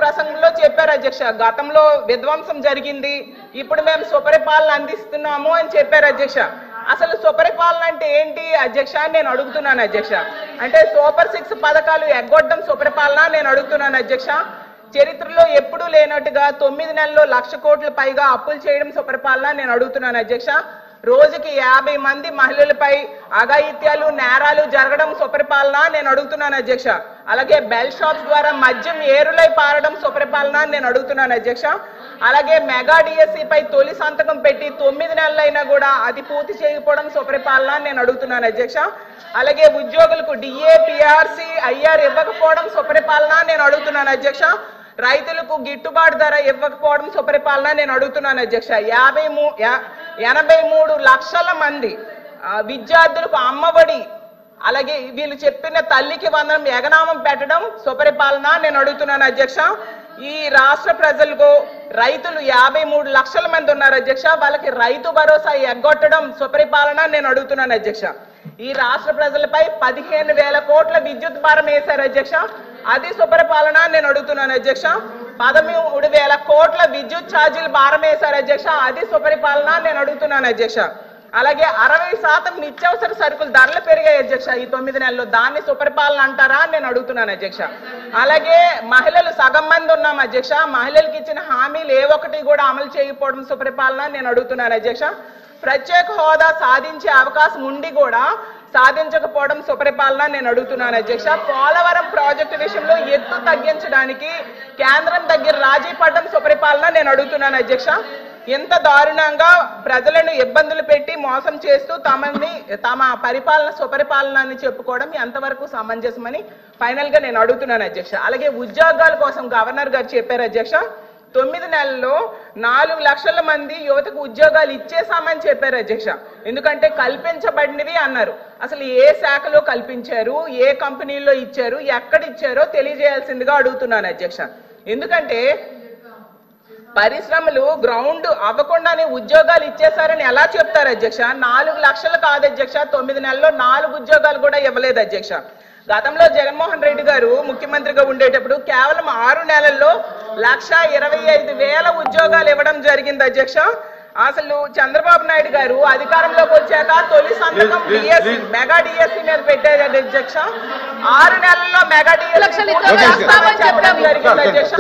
ప్రసంగంలో చెప్పారు అధ్యక్ష, గతంలో విధ్వంసం జరిగింది, ఇప్పుడు మేము సుపరిపాలన అందిస్తున్నాము అని చెప్పారు అధ్యక్ష. అసలు సుపరిపాలన అంటే ఏంటి అధ్యక్ష అని నేను అడుగుతున్నాను అధ్యక్ష. అంటే సూపర్ 6 పథకాలు ఎగ్గొట్టడం సుపరిపాలన నేను అడుగుతున్నాను అధ్యక్ష. చరిత్రలో ఎప్పుడూ లేనట్టుగా 9 నెలల్లో 1,00,000 కోట్ల పైగా అప్పులు చేయడం సుపరిపాలన నేను అడుగుతున్నాను అధ్యక్ష. రోజుకి 50 మంది మహిళలపై అఘాయిత్యాలు నేరాలు జరగడం సుపరిపాలన నేను అడుగుతున్నాను అధ్యక్ష. అలాగే బెల్ షాప్స్ ద్వారా మద్యం ఏరులై పారడం సుపరిపాలన నేను అడుగుతున్నాను అధ్యక్ష. అలాగే మెగా డిఎస్సిపై తొలి సంతకం పెట్టి 9 నెలలైనా కూడా అది పూర్తి చేయకపోవడం సుపరిపాలన నేను అడుగుతున్నాను అధ్యక్ష. అలాగే ఉద్యోగులకు డిఏ పిఆర్సి ఐఆర్ ఇవ్వకపోవడం సుపరిపాలన నేను అడుగుతున్నాను అధ్యక్ష. రైతులకు గిట్టుబాటు ధర ఇవ్వకపోవడం సుపరిపాలన నేను అడుగుతున్నాను అధ్యక్ష. 83 లక్షల మంది విద్యార్థులకు అమ్మఒడి, అలాగే వీళ్ళు చెప్పిన తల్లికి వందనం ఎగనామం పెట్టడం సుపరిపాలన నేను అడుగుతున్నాను అధ్యక్ష. ఈ రాష్ట్ర ప్రజలకు రైతులు 53 లక్షల మంది ఉన్నారు అధ్యక్ష, వాళ్ళకి రైతు భరోసా ఎగ్గొట్టడం సుపరిపాలన నేను అడుగుతున్నాను అధ్యక్ష. ఈ రాష్ట్ర ప్రజలపై 15,000 కోట్ల విద్యుత్ భారం వేశారు అధ్యక్ష, అది సుపరిపాలన నేను అడుగుతున్నాను అధ్యక్ష. 13,000 కోట్ల విద్యుత్ ఛార్జీలు భారం వేశారు అధ్యక్ష, అది సుపరిపాలన నేను అడుగుతున్నాను అధ్యక్ష. అలాగే 60% నిత్యావసర సరుకులు ధరలు పెరిగాయి అధ్యక్ష ఈ 9 నెలల్లో, దాన్ని సుపరిపాలన అంటారా నేను అడుగుతున్నాను అధ్యక్ష. అలాగే మహిళలు సగం మంది ఉన్నాం అధ్యక్ష, మహిళలకు ఇచ్చిన హామీలు ఏ ఒక్కటి కూడా అమలు చేయకపోవడం సుపరిపాలన నేను అడుగుతున్నాను అధ్యక్ష. ప్రత్యేక హోదా సాధించే అవకాశం ఉండి కూడా సాధించకపోవడం సుపరిపాలన నేను అడుగుతున్నాను అధ్యక్ష. పోలవరం ప్రాజెక్టు విషయంలో ఎత్తు తగ్గించడానికి కేంద్రం దగ్గర రాజీ పడడం సుపరిపాలన నేను అడుగుతున్నాను అధ్యక్ష. ఎంత దారుణంగా ప్రజలను ఇబ్బందులు పెట్టి మోసం చేస్తూ తమ పరిపాలన సుపరిపాలన అని చెప్పుకోవడం ఎంతవరకు సమంజసమని ఫైనల్ గా నేను అడుగుతున్నాను అధ్యక్ష. అలాగే ఉద్యోగాల కోసం గవర్నర్ గారు చెప్పారు అధ్యక్ష, 9 నెలల్లో 4 లక్షల మంది యువతకు ఉద్యోగాలు ఇచ్చేసామని చెప్పారు అధ్యక్ష. ఎందుకంటే కల్పించబడినవి అన్నారు, అసలు ఏ శాఖలో కల్పించారు, ఏ కంపెనీల్లో ఇచ్చారు, ఎక్కడ ఇచ్చారో తెలియజేయాల్సిందిగా అడుగుతున్నాను అధ్యక్ష. ఎందుకంటే పరిశ్రమలు గ్రౌండ్ అవ్వకుండానే ఉద్యోగాలు ఇచ్చేసారని ఎలా చెప్తారు అధ్యక్ష? 4 లక్షలు కాదు అధ్యక్ష, 9 నెలల్లో 4 ఉద్యోగాలు కూడా ఇవ్వలేదు అధ్యక్ష. గతంలో జగన్మోహన్ రెడ్డి గారు ముఖ్యమంత్రిగా ఉండేటప్పుడు కేవలం 6 నెలల్లో 1,25,000 ఉద్యోగాలు ఇవ్వడం జరిగింది అధ్యక్ష. అసలు చంద్రబాబు నాయుడు గారు అధికారంలోకి వచ్చాక తొలి సంతకం మెగా డిఎస్సి మీద పెట్టారు అధ్యక్ష. 6 నెలల్లో మెగా డిఎస్సి చెప్పడం జరిగింది అధ్యక్ష.